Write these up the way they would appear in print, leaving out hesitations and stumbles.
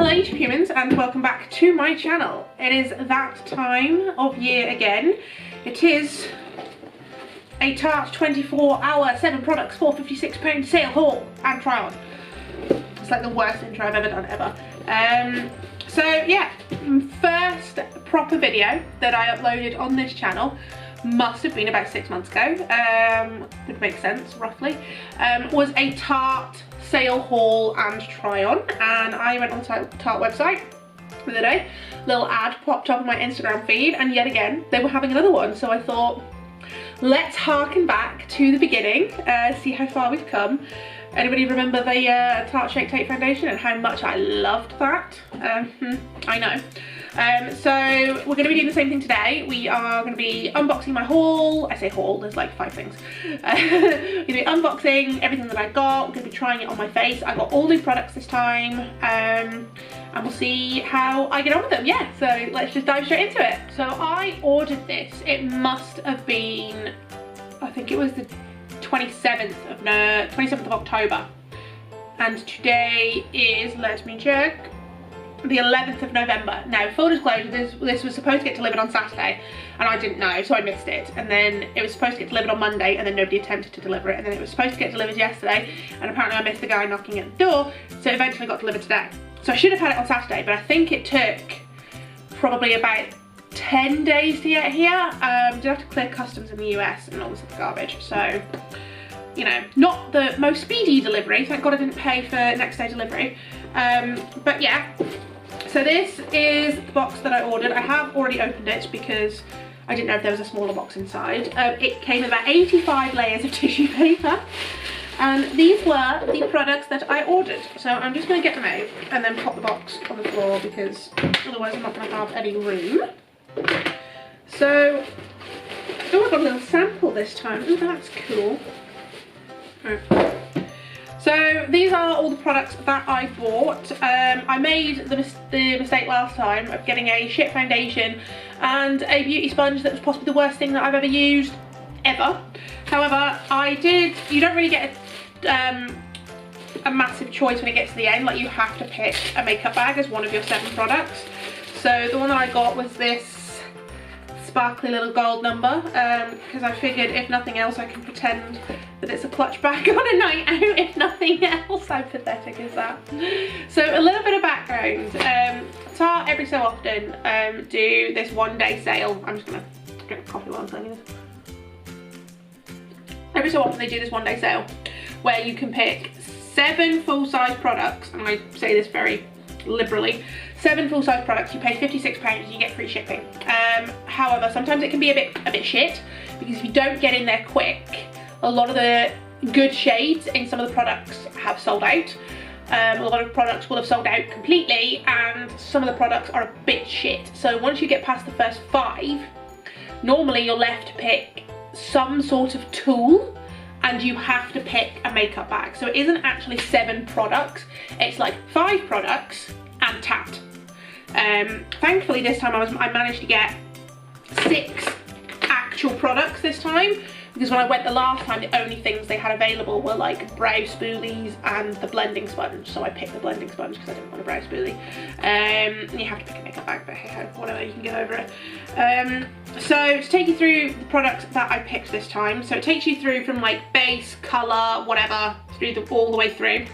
Hello YouTube humans and welcome back to my channel. It is that time of year again. It is a Tarte 24-hour 7 products £456 sale haul and try on. It's like the worst intro I've ever done ever. So yeah, first proper video that I uploaded on this channel must have been about 6 months ago, would make sense roughly, was a Tarte sale haul and try on, and I went on the Tarte website the other day. Little ad popped up on my Instagram feed and yet again they were having another one, so I thought let's harken back to the beginning, see how far we've come. Anybody remember the Tarte Shake Tape foundation and how much I loved that? I know. So we're going to be doing the same thing today. We are going to be unboxing my haul. I say haul, there's like 5 things. We're going to be unboxing everything that I got. We're going to be trying it on my face. I got all new products this time, and we'll see how I get on with them. Yeah, so let's just dive straight into it. So I ordered this. It must have been, I think it was the 27th of October, and today is, let me check, the 11th of November. Now, full disclosure, this was supposed to get delivered on Saturday and I didn't know, so I missed it. And then it was supposed to get delivered on Monday and then nobody attempted to deliver it. And then it was supposed to get delivered yesterday and apparently I missed the guy knocking at the door, so it eventually got delivered today. So I should have had it on Saturday, but I think it took probably about 10 days to get here. Did have to clear customs in the US and all this other garbage, so you know, not the most speedy delivery. Thank God I didn't pay for next day delivery. But yeah, so this is the box that I ordered. I have already opened it because I didn't know if there was a smaller box inside. It came with about 85 layers of tissue paper, and these were the products that I ordered. So I'm just going to get them out and then pop the box on the floor because otherwise I'm not going to have any room. So, oh, I got a little sample this time. Oh, that's cool. So these are all the products that I bought. I made the mistake last time of getting a shit foundation and a beauty sponge that was possibly the worst thing that I've ever used, ever. However, you don't really get a massive choice when it gets to the end. Like, you have to pick a makeup bag as one of your 7 products. So the one that I got was this sparkly little gold number, because I figured if nothing else I can pretend that it's a clutch bag on a night out, if nothing else. How pathetic is that? So a little bit of background. Tarte every so often do this 1-day sale. I'm just gonna drink a coffee while I'm saying this. Every so often they do this 1-day sale where you can pick 7 full-size products, and I say this very liberally. 7 full-size products, you pay £56, you get free shipping. However, sometimes it can be a bit shit, because if you don't get in there quick, a lot of the good shades in some of the products have sold out. A lot of products will have sold out completely, and some of the products are a bit shit. So once you get past the first 5, normally you're left to pick some sort of tool, and you have to pick a makeup bag. So it isn't actually 7 products, it's like 5 products and tat. Thankfully this time I managed to get 6 actual products this time, because when I went the last time the only things they had available were like brow spoolies and the blending sponge, so I picked the blending sponge because I didn't want a brow spoolie. You have to pick a makeup bag, but hey, whatever, you can get over it. So to take you through the products that I picked this time, so it takes you through from like base, colour, whatever, all the way through.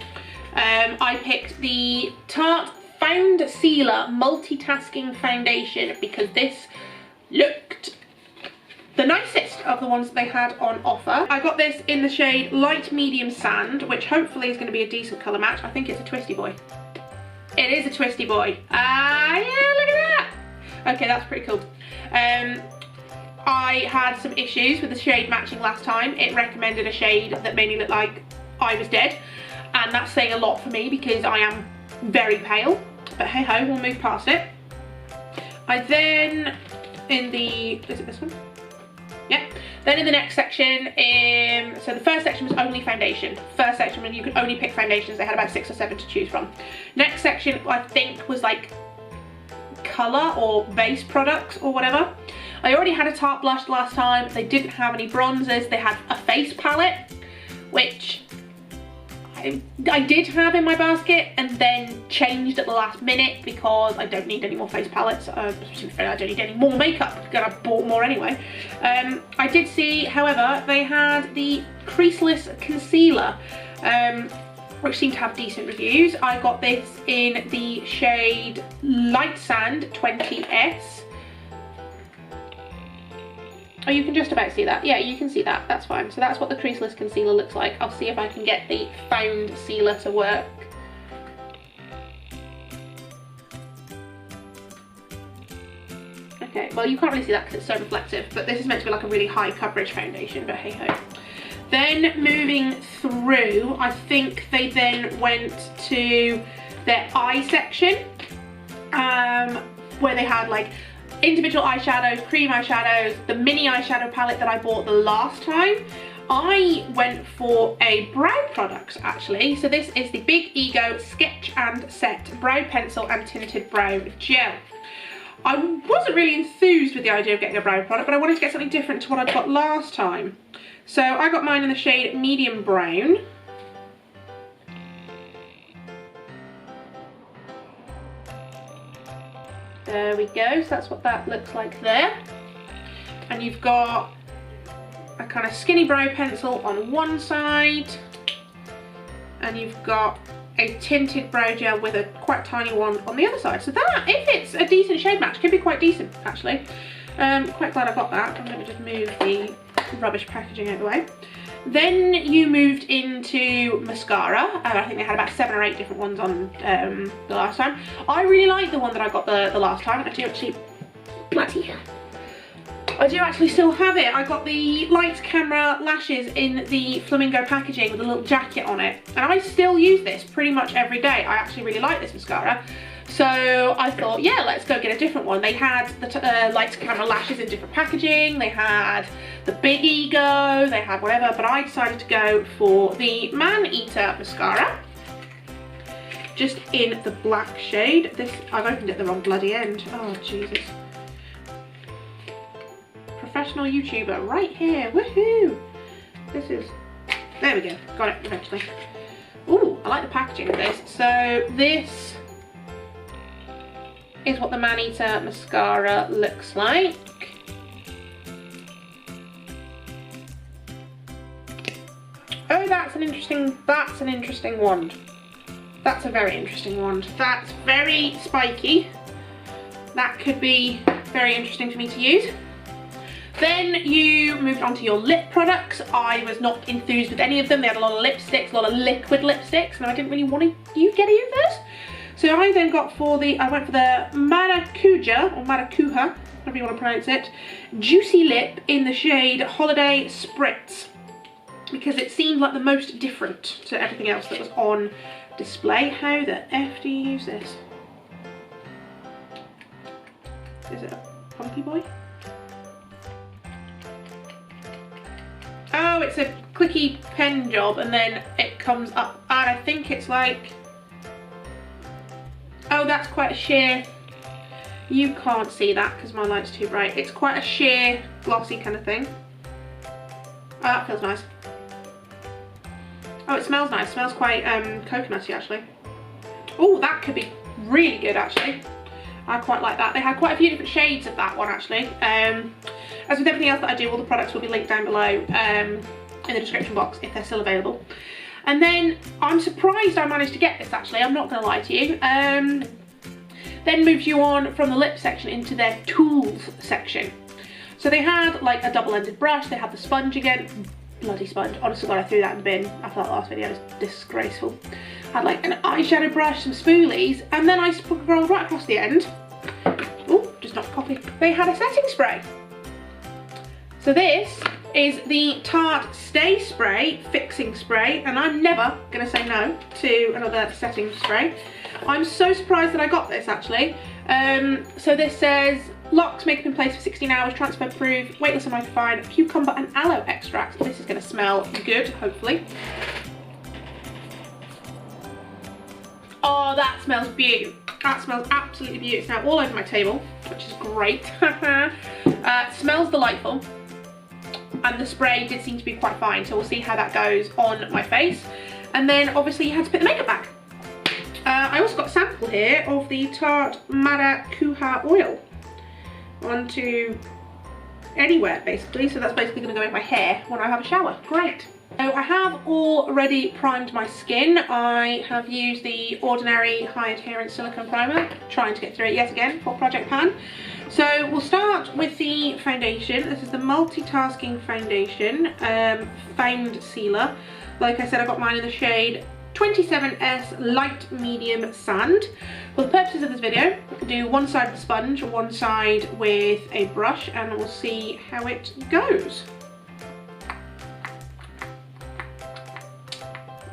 I picked the Tarte Found Sealer Multitasking Foundation because this looked the nicest of the ones they had on offer. I got this in the shade Light Medium Sand, which hopefully is going to be a decent colour match. I think it's a Twisty Boy. It is a Twisty Boy. Yeah, look at that. Okay, that's pretty cool. I had some issues with the shade matching last time. It recommended a shade that made me look like I was dead, and that's saying a lot for me because I am very pale, but hey ho, we'll move past it. I then, in the, is it this one? Yeah. Then in the next section, so the first section was only foundation. First section when you could only pick foundations, they had about 6 or 7 to choose from. Next section I think was like colour or base products or whatever. I already had a Tarte blush last time. They didn't have any bronzers. They had a face palette, which I did have in my basket and then changed at the last minute because I don't need any more face palettes. I don't need any more makeup because I bought more anyway. I did see, however, they had the creaseless concealer, which seemed to have decent reviews. I got this in the shade Light Sand 20S. Oh, you can just about see that. Yeah, you can see that. That's fine. So that's what the creaseless concealer looks like. I'll see if I can get the found sealer to work. Okay, well you can't really see that because it's so reflective, but this is meant to be like a really high coverage foundation, but hey ho. Then moving through, I think they then went to their eye section, where they had like individual eyeshadows, cream eyeshadows, the mini eyeshadow palette that I bought the last time. I went for a brow product actually. So this is the Big Ego Sketch and Set Brow Pencil and Tinted Brow Gel. I wasn't really enthused with the idea of getting a brow product, but I wanted to get something different to what I got last time. So I got mine in the shade Medium Brown. There we go, so that's what that looks like there. And you've got a kind of skinny brow pencil on one side, and you've got a tinted brow gel with a quite tiny one on the other side. So that, if it's a decent shade match, could be quite decent actually. Quite glad I got that. I'm going to just move the rubbish packaging out of the way. Then you moved into mascara. I think they had about 7 or 8 different ones on the last time. I really like the one that I got the last time. I do actually, bloody, I do actually still have it. I got the Lights Camera Lashes in the flamingo packaging with a little jacket on it. And I still use this pretty much every day. I actually really like this mascara. So I thought, yeah, let's go get a different one. They had the Lights Camera Lashes in different packaging. They had the Big Ego, they had whatever, but I decided to go for the Man Eater mascara. Just in the black shade. This, I've opened it the wrong bloody end. Oh, Jesus. Professional YouTuber right here, woohoo! This is, there we go, got it eventually. Ooh, I like the packaging of this. So this is what the Man Eater mascara looks like. Oh, that's an interesting wand. That's a very interesting wand. That's very spiky. That could be very interesting for me to use. Then you moved on to your lip products. I was not enthused with any of them. They had a lot of lipsticks, a lot of liquid lipsticks, and I didn't really want to get any of those. So I then went for the Maracuja, or Maracuja, however you want to pronounce it, Juicy Lip in the shade Holiday Spritz, because it seemed like the most different to everything else that was on display. How the F do you use this? Is it a pumpy boy? Oh, it's a clicky pen job, and then it comes up, and I think it's like, oh, that's quite a sheer, you can't see that because my light's too bright. It's quite a sheer, glossy kind of thing. Oh, that feels nice. Oh, it smells nice. It smells quite coconutty actually. Oh, that could be really good actually. I quite like that. They had quite a few different shades of that one actually. As with everything else that I do, all the products will be linked down below in the description box if they're still available. And then I'm surprised I managed to get this actually, I'm not going to lie to you. Then moves you on from the lip section into their tools section. So they had like a double-ended brush, they had the sponge again. Bloody sponge, honestly God, I threw that in the bin after that last video, it was disgraceful. Had like an eyeshadow brush, some spoolies, and then I scrolled right across the end. Oh, just not a copy. They had a setting spray. So this is the Tarte Stay Spray Fixing Spray, and I'm never going to say no to another setting spray. I'm so surprised that I got this actually. So this says, locks makeup in place for 16 hours, transfer proof, weightless and microfine, cucumber and aloe extract. This is going to smell good, hopefully. Oh, that smells beautiful. That smells absolutely beautiful. It's now all over my table, which is great. Smells delightful. And the spray did seem to be quite fine, so we'll see how that goes on my face. And then obviously you had to put the makeup back. I also got a sample here of the Tarte Maracuja oil onto anywhere basically, so that's basically going to go in my hair when I have a shower. Great. So I have already primed my skin. I have used the Ordinary High Adherence Silicone Primer, trying to get through it yet again for Project Pan. So we'll start with the foundation. This is the Multitasking Foundation Found Sealer. Like I said, I got mine in the shade 27S Light Medium Sand. For the purposes of this video, I'll do one side with a sponge, one side with a brush, and we'll see how it goes.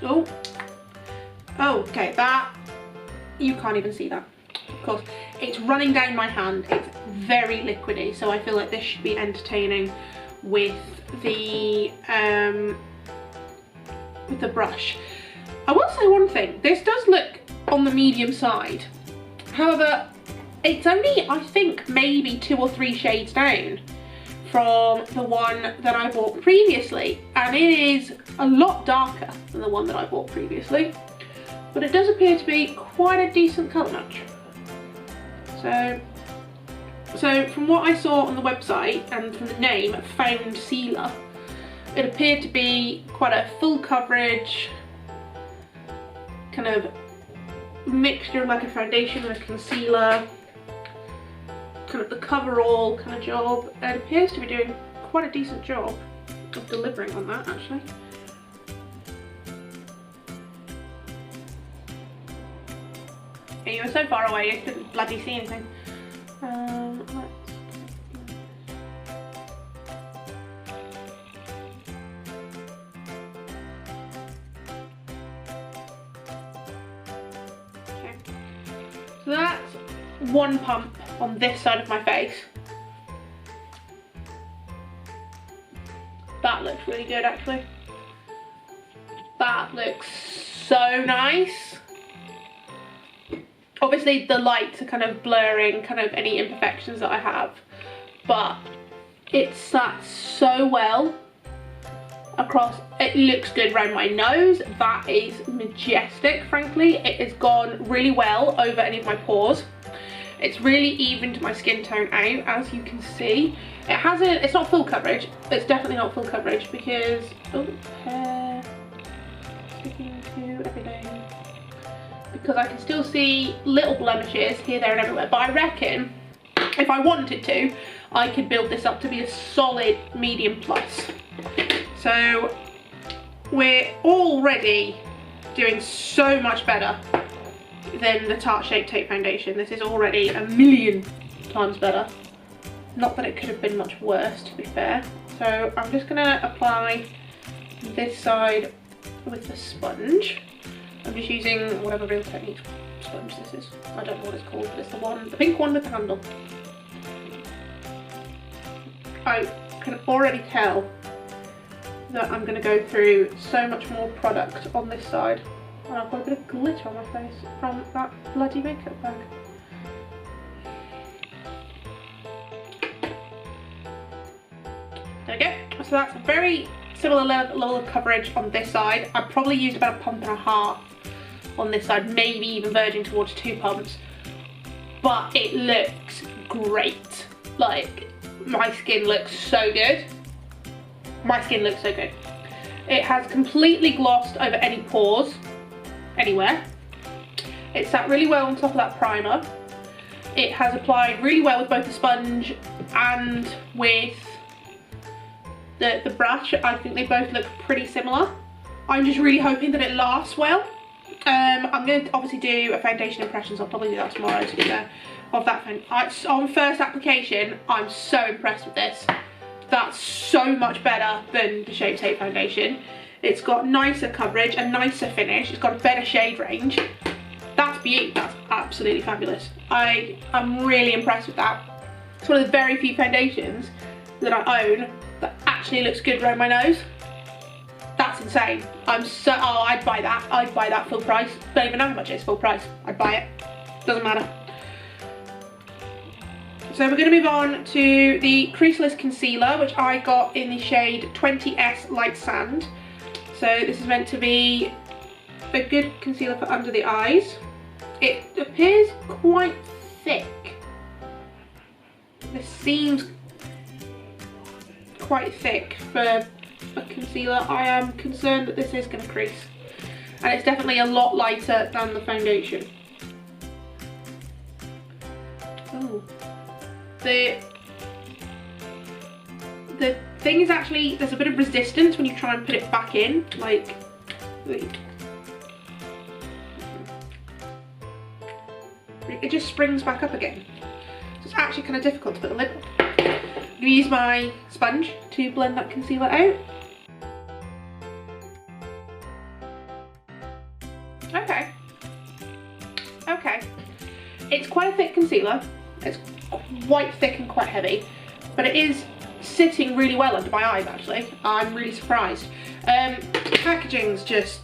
Oh, okay, that, you can't even see that. Of course, it's running down my hand. It's very liquidy, so I feel like this should be entertaining with the brush. I will say one thing, this does look on the medium side. However, it's only, I think, maybe 2 or 3 shades down from the one that I bought previously, and it is a lot darker than the one that I bought previously, but it does appear to be quite a decent colour match. So from what I saw on the website and from the name Found Sealer, it appeared to be quite a full coverage kind of mixture, like a foundation and a concealer, kind of the cover-all kind of job. It appears to be doing quite a decent job of delivering on that, actually. Yeah, you were so far away you couldn't bloody see anything. So that's one pump on this side of my face. That looks really good, actually. That looks so nice. Obviously the lights are kind of blurring kind of any imperfections that I have, but it sat so well across. It looks good around my nose. That is majestic, frankly. It has gone really well over any of my pores. It's really evened my skin tone out, as you can see. It hasn't, it's not full coverage. It's definitely not full coverage because, oh, hair sticking to everything. Because I can still see little blemishes here, there and everywhere. But I reckon if I wanted to, I could build this up to be a solid medium plus. So we're already doing so much better than the Tarte Shape Tape Foundation. This is already a million times better. Not that it could have been much worse, to be fair. So I'm just gonna apply this side with the sponge. I'm just using whatever Real Technique sponge this is. I don't know what it's called, but it's the pink one with the handle. I can already tell that I'm going to go through so much more product on this side, and I've got a bit of glitter on my face from that bloody makeup bag. There we go. So that's a very similar level of coverage on this side. I probably used about 1.5 pumps on this side, maybe even verging towards 2 pumps, but it looks great. Like, my skin looks so good. My skin looks so good. It has completely glossed over any pores, anywhere. It sat really well on top of that primer. It has applied really well with both the sponge and with the brush. I think they both look pretty similar. I'm just really hoping that it lasts well. I'm going to obviously do a foundation impressions. I'll probably do that tomorrow to be there. Of that on first application, I'm so impressed with this. That's so much better than the Shape Tape Foundation. It's got nicer coverage, a nicer finish. It's got a better shade range. That's beauty. That's absolutely fabulous. I'm really impressed with that. It's one of the very few foundations that I own that actually looks good around my nose. That's insane. I'd buy that. I'd buy that full price. Don't even know how much it is full price. I'd buy it. Doesn't matter. So we're going to move on to the Creaseless Concealer, which I got in the shade 20S Light Sand. So this is meant to be a good concealer for under the eyes. It appears quite thick. This seems quite thick for a concealer. I am concerned that this is going to crease, and it's definitely a lot lighter than the foundation. Oh, the thing is actually, there's a bit of resistance when you try and put it back in, like, it just springs back up again. So it's actually kind of difficult to put the lid on. I'm going to use my sponge to blend that concealer out. Okay. Okay. It's quite a thick concealer. It's quite thick and quite heavy, but it is sitting really well under my eyes actually. I'm really surprised. Packaging's just,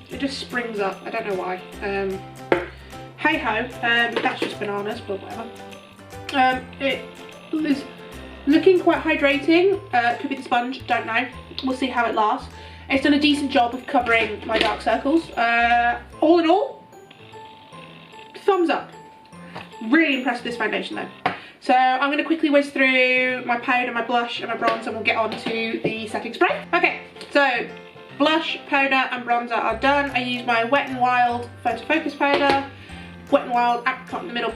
it just springs up. I don't know why. Hey ho, that's just bananas, but whatever. It is looking quite hydrating. Could be the sponge, don't know. We'll see how it lasts. It's done a decent job of covering my dark circles. All in all, thumbs up. Really impressed with this foundation though. So I'm going to quickly whiz through my powder, my blush and my bronzer, and we'll get on to the setting spray. Okay, so blush, powder and bronzer are done. I use my Wet n Wild Photo Focus powder, Wet n Wild Apricot in the Middle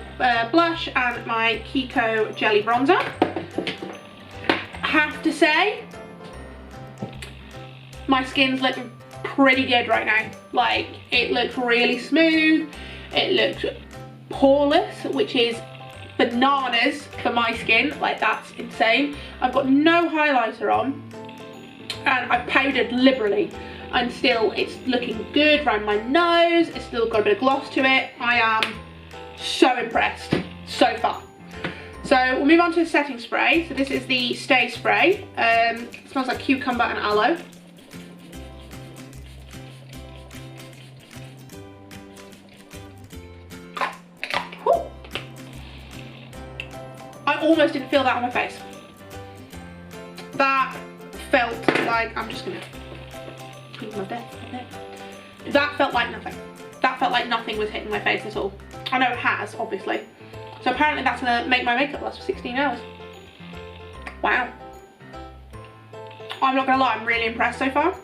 blush and my Kiko Jelly bronzer. Have to say, my skin's looking pretty good right now. Like, it looks really smooth, it looks poreless, which is bananas for my skin. Like, that's insane. I've got no highlighter on and I've powdered liberally, and still it's looking good around my nose. It's still got a bit of gloss to it. I am so impressed so far. So we'll move on to the setting spray. So this is the Stay Spray. It smells like cucumber and aloe. I almost didn't feel that on my face. That felt like, I'm just gonna clean my bed. That felt like nothing. That felt like nothing was hitting my face at all. I know it has, obviously. So apparently that's gonna make my makeup last for 16 hours. Wow. I'm not gonna lie, I'm really impressed so far.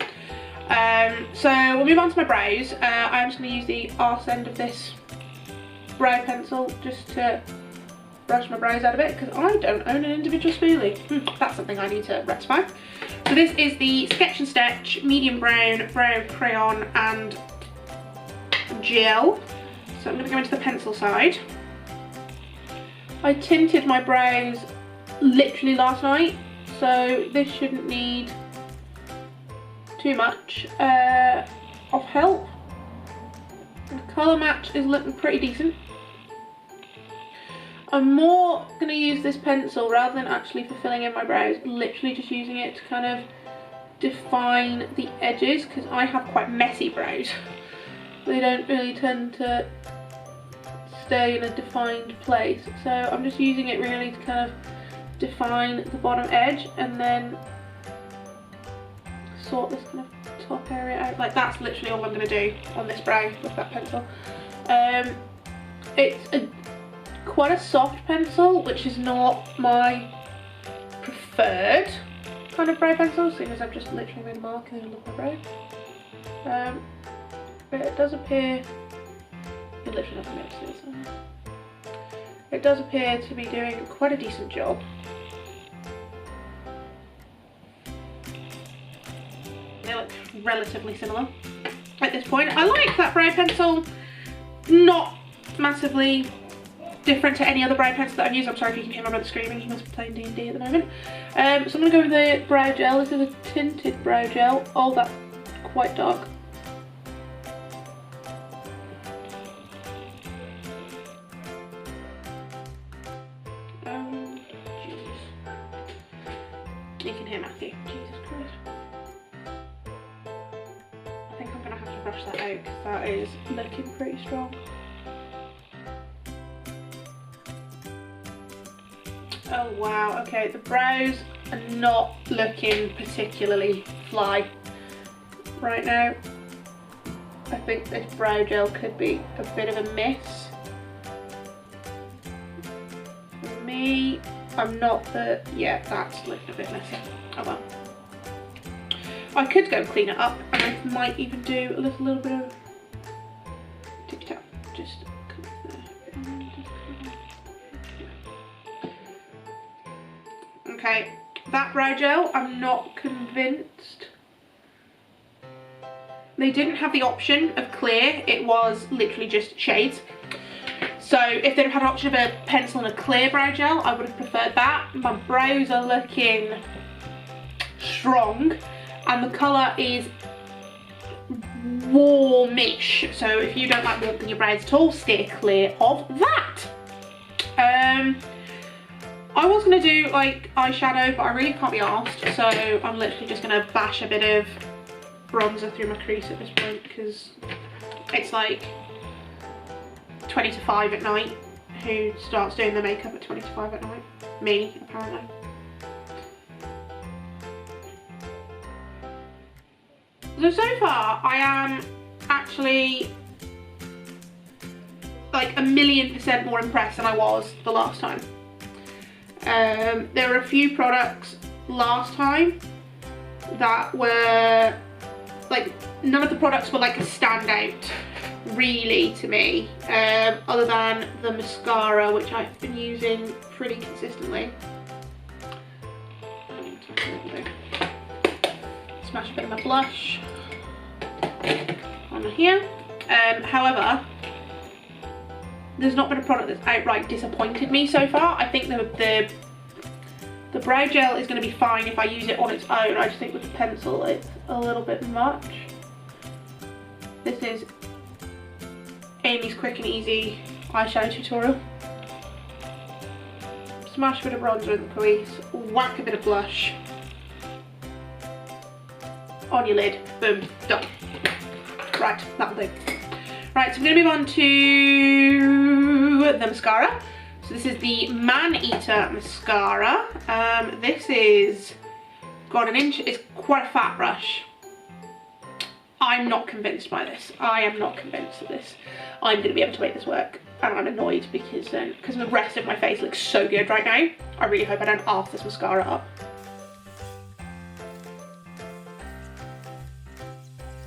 So we'll move on to my brows. I'm just gonna use the arse end of this brow pencil just to brush my brows out a bit, because I don't own an individual spoolie. That's something I need to rectify. So this is the Sketch and Stitch medium brown brow crayon and gel. So I'm going to go into the pencil side. I tinted my brows literally last night, so this shouldn't need too much of help. The colour match is looking pretty decent. I'm more going to use this pencil rather than actually for filling in my brows, literally just using it to kind of define the edges, because I have quite messy brows. They don't really tend to stay in a defined place, so I'm just using it really to kind of define the bottom edge and then sort this kind of top area out. Like, that's literally all I'm going to do on this brow with that pencil. It's quite a soft pencil, which is not my preferred kind of brow pencil, seeing as I've just literally made a mark in the middle of my brow. But it does appear, you're literally not going to be able to see this. It does appear to be doing quite a decent job. They look relatively similar at this point. I like that brow pencil, not massively different to any other brow pencil that I've used. I'm sorry if you can hear my brother screaming, he must be playing D&D at the moment. So I'm going to go with the brow gel. This is a tinted brow gel. Oh, that's quite dark. Jesus. You can hear Matthew. Jesus Christ. I think I'm going to have to brush that out because that is looking pretty strong. Oh wow, okay, the brows are not looking particularly fly right now. I think this brow gel could be a bit of a miss. For me, I'm not the, yeah, that's looking a bit messy. Oh well. I could go clean it up, and I might even do a little bit of tippy tap. Just come there. Okay, that brow gel, I'm not convinced. They didn't have the option of clear, it was literally just shades. So if they'd have had an option of a pencil and a clear brow gel, I would have preferred that. My brows are looking strong, and the colour is warmish. So if you don't like warmth in your brows at all, steer clear of that. I was going to do like eyeshadow, but I really can't be arsed, so I'm literally just going to bash a bit of bronzer through my crease at this point, because it's like 20 to 5 at night. Who starts doing their makeup at 20 to 5 at night? Me, apparently. So far I am actually like 1,000,000% more impressed than I was the last time. There were a few products last time that were like, none of the products were like a standout really to me, other than the mascara, which I've been using pretty consistently. Smash a bit of my blush on here. However, there's not been a product that's outright disappointed me so far. I think the brow gel is going to be fine if I use it on its own. I just think with the pencil it's a little bit much. This is Amy's quick and easy eyeshadow tutorial. Smash a bit of bronzer in the crease, whack a bit of blush on your lid, boom, done. Right, that'll do. Right, so I'm going to move on to the mascara. So this is the Man-Eater mascara. This is got an inch, it's quite a fat brush. I'm not convinced by this. I am not convinced of this. I'm going to be able to make this work, and I'm annoyed because the rest of my face looks so good right now. I really hope I don't arse this mascara up.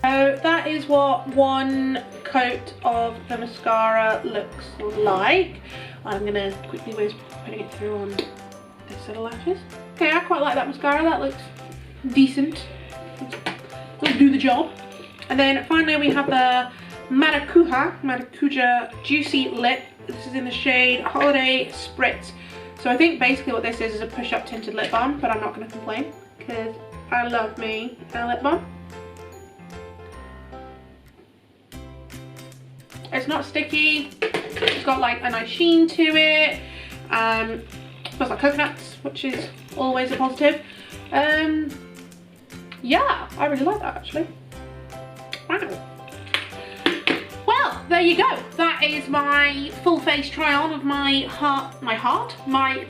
So that is what one coat of the mascara looks like. I'm going to quickly whiz putting it through on this set of lashes. Okay, I quite like that mascara. That looks decent. It'll do the job. And then finally we have the Maracuja Juicy Lip. This is in the shade Holiday Spritz. So I think basically what this is a push-up tinted lip balm, but I'm not going to complain because I love me a lip balm. It's not sticky, it's got like a nice sheen to it, smells like coconuts, which is always a positive. Yeah, I really like that actually. Wow. Well, there you go. That is my full face try on of my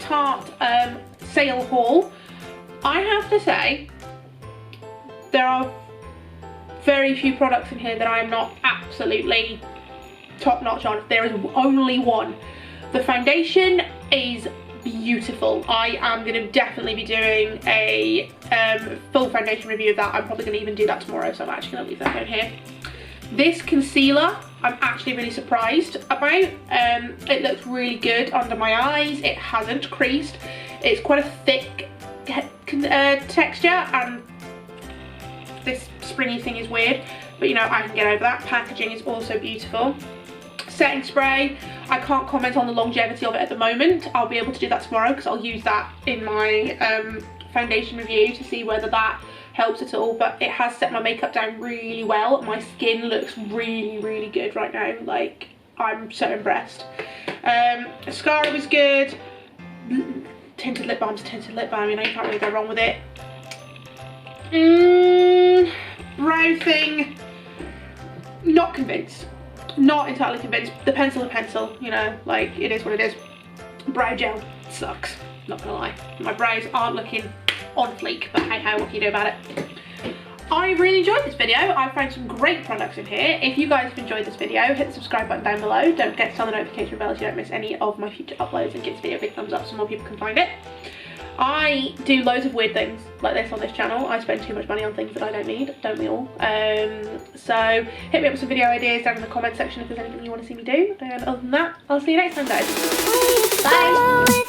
Tarte sale haul. I have to say, there are very few products in here that I am not absolutely top notch on. There is only one. The foundation is beautiful. I am going to definitely be doing a full foundation review of that. I'm probably going to even do that tomorrow, so I'm actually going to leave that down here. This concealer I'm actually really surprised about. It looks really good under my eyes. It hasn't creased. It's quite a thick texture, and this springy thing is weird, but you know, I can get over that. Packaging is also beautiful. Setting spray, I can't comment on the longevity of it at the moment. I'll be able to do that tomorrow because I'll use that in my foundation review to see whether that helps at all, but it has set my makeup down really well. My skin looks really, really good right now. Like, I'm so impressed. Mascara was good. Tinted lip balm's tinted lip balm, you know, you can't really go wrong with it. Brow thing, not convinced. Not entirely convinced. The pencil to pencil, you know, like, it is what it is. Brow gel sucks, not gonna lie. My brows aren't looking on fleek, but hey ho, what can you do about it? I really enjoyed this video. I found some great products in here. If you guys have enjoyed this video, hit the subscribe button down below. Don't forget to turn the notification bell so you don't miss any of my future uploads, and give this video a big thumbs up so more people can find it. I do loads of weird things like this on this channel. I spend too much money on things that I don't need, don't we all? So hit me up with some video ideas down in the comment section if there's anything you want to see me do. And other than that, I'll see you next time, guys. Bye!